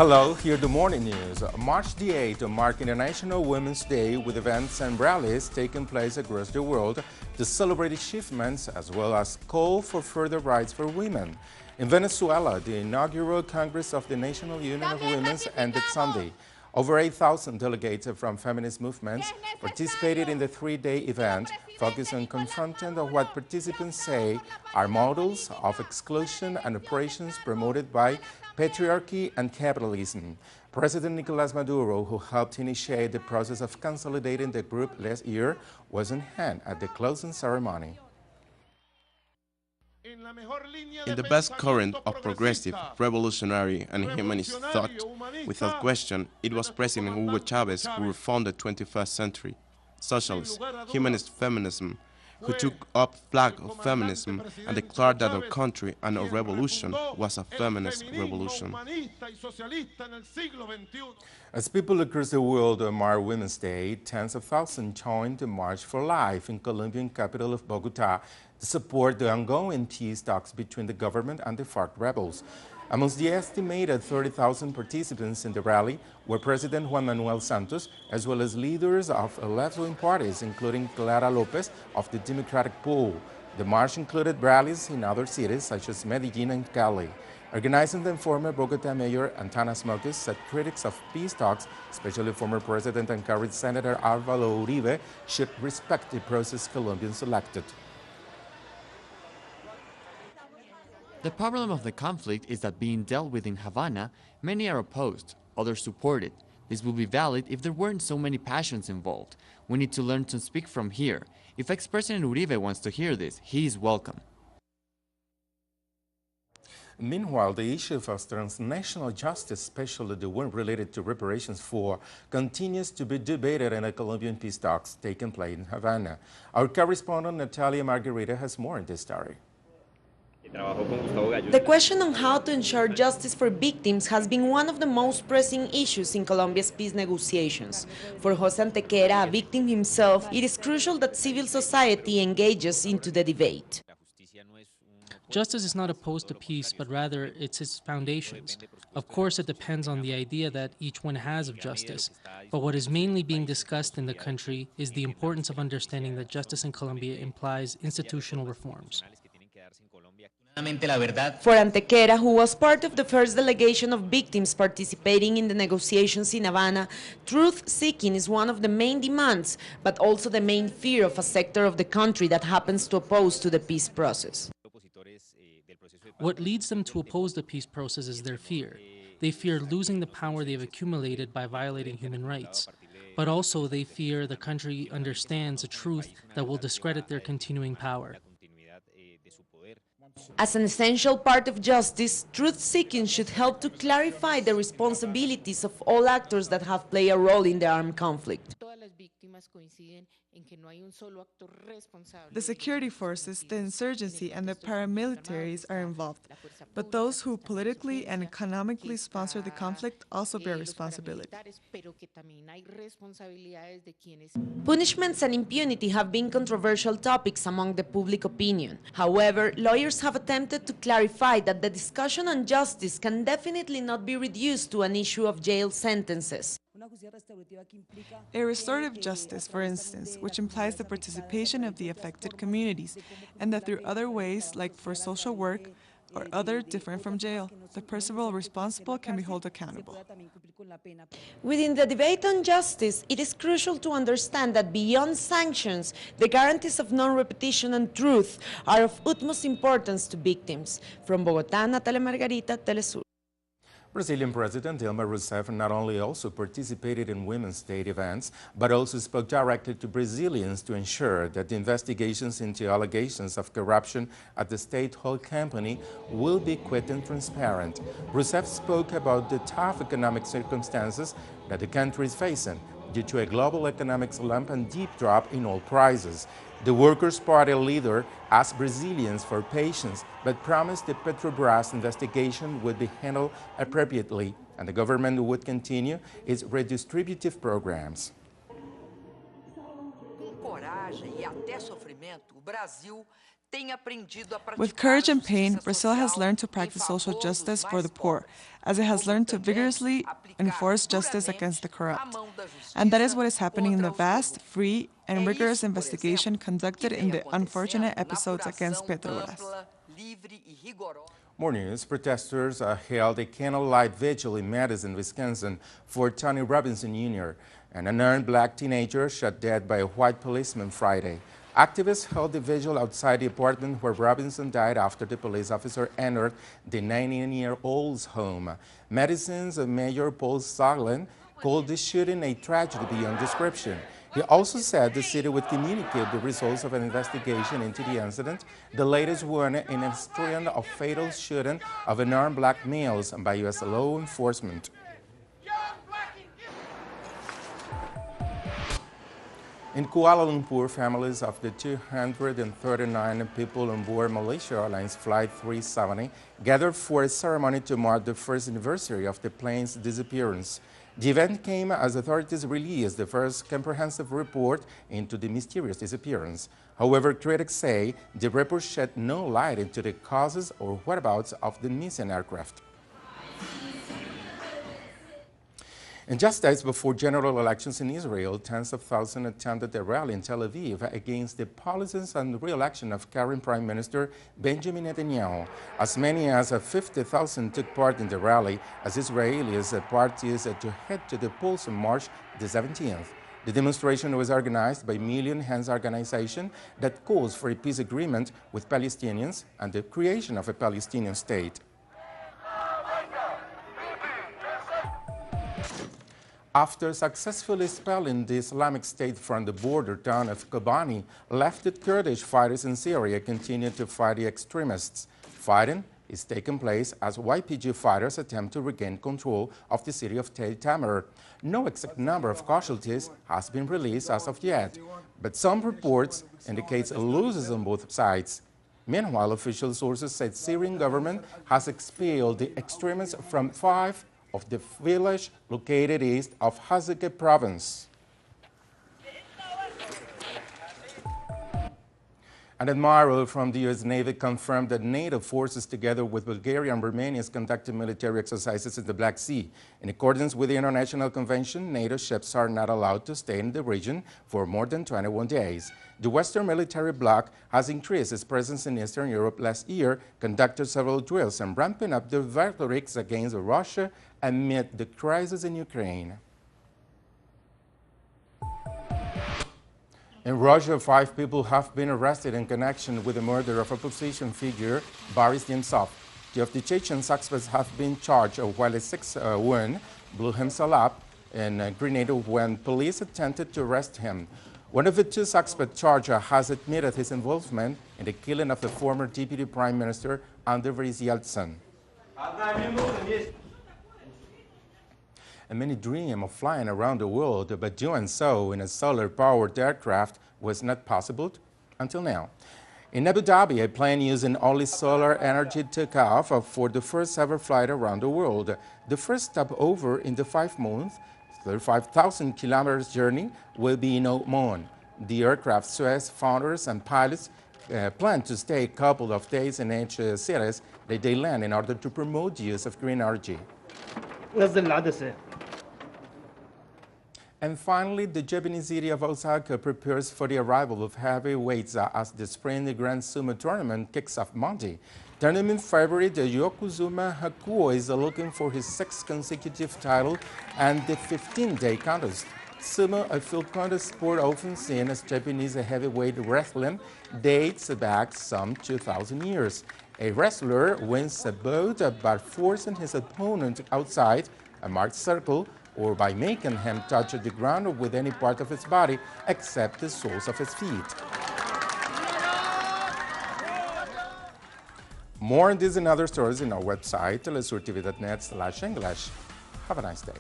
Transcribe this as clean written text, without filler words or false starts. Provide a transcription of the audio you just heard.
Hello, here the morning news. March the 8th, marking International Women's Day with events and rallies taking place across the world to celebrate achievements as well as call for further rights for women. In Venezuela, the inaugural Congress of the National Union of Women ended Sunday. Over 8,000 delegates from feminist movements participated in the three-day event, focused on confronting what participants say are models of exclusion and oppressions promoted by patriarchy and capitalism. President Nicolás Maduro, who helped initiate the process of consolidating the group last year, was on hand at the closing ceremony. In the best current of progressive, revolutionary and humanist thought, without question, it was President Hugo Chavez who refounded 21st century socialist, humanist feminism, who took up flag of feminism and declared that our country and our revolution was a feminist revolution. As people across the world mark Women's Day, tens of thousands joined the March for Life in Colombian capital of Bogotá to support the ongoing peace talks between the government and the FARC rebels. Amongst the estimated 30,000 participants in the rally were President Juan Manuel Santos, as well as leaders of left-wing parties, including Clara Lopez of the Democratic Pool. The march included rallies in other cities such as Medellin and Cali. Organizing them, former Bogotá Mayor Antana Smokus said critics of peace talks, especially former President and current Senator Álvaro Uribe, should respect the process Colombians selected. The problem of the conflict is that being dealt with in Havana, many are opposed, others support it. This would be valid if there weren't so many passions involved. We need to learn to speak from here. If ex-President Uribe wants to hear this, he is welcome. Meanwhile, the issue of transnational justice, especially the one related to reparations for, continues to be debated in the Colombian peace talks taking place in Havana. Our correspondent Natalia Margarita has more in this story. The question on how to ensure justice for victims has been one of the most pressing issues in Colombia's peace negotiations. For José Antequera, a victim himself, it is crucial that civil society engages into the debate. Justice is not opposed to peace, but rather it's its foundations. Of course, it depends on the idea that each one has of justice. But what is mainly being discussed in the country is the importance of understanding that justice in Colombia implies institutional reforms. For Antequera, who was part of the first delegation of victims participating in the negotiations in Havana, truth-seeking is one of the main demands, but also the main fear of a sector of the country that happens to oppose to the peace process. What leads them to oppose the peace process is their fear. They fear losing the power they've accumulated by violating human rights. But also they fear the country understands a truth that will discredit their continuing power. As an essential part of justice, truth-seeking should help to clarify the responsibilities of all actors that have played a role in the armed conflict. The security forces, the insurgency, and the paramilitaries are involved, but those who politically and economically sponsor the conflict also bear responsibility. Punishments and impunity have been controversial topics among the public opinion. However, lawyers have attempted to clarify that the discussion on justice can definitely not be reduced to an issue of jail sentences. A restorative justice, for instance, which implies the participation of the affected communities, and that through other ways, like for social work or other different from jail, the person responsible can be held accountable. Within the debate on justice, it is crucial to understand that beyond sanctions, the guarantees of non-repetition and truth are of utmost importance to victims. From Bogotá, Natalia Margarita, teleSUR. Brazilian President Dilma Rousseff not only also participated in Women's Day events, but also spoke directly to Brazilians to ensure that the investigations into allegations of corruption at the state-owned company will be quick and transparent. Rousseff spoke about the tough economic circumstances that the country is facing due to a global economic slump and deep drop in oil prices. The Workers' Party leader asked Brazilians for patience, but promised the Petrobras investigation would be handled appropriately and the government would continue its redistributive programs. Com coragem e até sofrimento, o Brasil With courage and pain, Brazil has learned to practice social justice for the poor, as it has learned to vigorously enforce justice against the corrupt. And that is what is happening in the vast, free, and rigorous investigation conducted in the unfortunate episodes against Petrobras. More news. Protesters held a candlelight vigil in Madison, Wisconsin for Tony Robinson Jr., an unarmed black teenager shot dead by a white policeman Friday. Activists held the vigil outside the apartment where Robinson died after the police officer entered the 19-year-old's home. Madison's Mayor Paul Soglin called the shooting a tragedy beyond description. He also said the city would communicate the results of an investigation into the incident, the latest one in a string of fatal shooting of unarmed black males by U.S. law enforcement. In Kuala Lumpur, families of the 239 people on board Malaysia Airlines Flight 370 gathered for a ceremony to mark the first anniversary of the plane's disappearance. The event came as authorities released the first comprehensive report into the mysterious disappearance. However, critics say the report shed no light into the causes or whereabouts of the missing aircraft. And just days before general elections in Israel, tens of thousands attended a rally in Tel Aviv against the policies and re-election of current Prime Minister Benjamin Netanyahu. As many as 50,000 took part in the rally as Israelis parties to head to the polls on March the 17th. The demonstration was organized by Million Hands organization that calls for a peace agreement with Palestinians and the creation of a Palestinian state. After successfully expelling the Islamic State from the border town of Kobani, left Kurdish fighters in Syria continue to fight the extremists. Fighting is taking place as YPG fighters attempt to regain control of the city of Tell Tamer. No exact number of casualties has been released as of yet, but some reports indicate losses on both sides. Meanwhile, official sources said Syrian government has expelled the extremists from 5 of the village located east of Hazike province. An admiral from the U.S. Navy confirmed that NATO forces together with Bulgaria and Romania is conducting military exercises in the Black Sea. In accordance with the International Convention, NATO ships are not allowed to stay in the region for more than 21 days. The Western military bloc has increased its presence in Eastern Europe last year, conducted several drills, and ramping up the rhetoric against Russia amid the crisis in Ukraine. In Russia, 5 people have been arrested in connection with the murder of opposition figure Boris Nemtsov. 2 of the Chechen suspects have been charged, while a 6th one blew himself up in a grenade when police attempted to arrest him. One of the 2 suspects charged has admitted his involvement in the killing of the former Deputy Prime Minister Andrei Yeltsin. And many dream of flying around the world, but doing so in a solar-powered aircraft was not possible until now. In Abu Dhabi, a plane using only solar energy took off for the first ever flight around the world. The first stopover in the 5-month, 35,000 kilometers journey will be in Oman. The aircraft's Suez founders and pilots plan to stay a couple of days in each cities that they land in order to promote the use of green energy. And finally, the Japanese city of Osaka prepares for the arrival of heavyweights as the Spring Grand Sumo tournament kicks off Monday. Tournament favorite Yokozuna Hakuo is looking for his 6th consecutive title and the 15-day contest. Sumo, a field contest sport often seen as Japanese heavyweight wrestling, dates back some 2,000 years. A wrestler wins a bout by forcing his opponent outside a marked circle, or by making him touch the ground with any part of his body except the soles of his feet. More on these and other stories in our website, telesurtv.net/English. Have a nice day.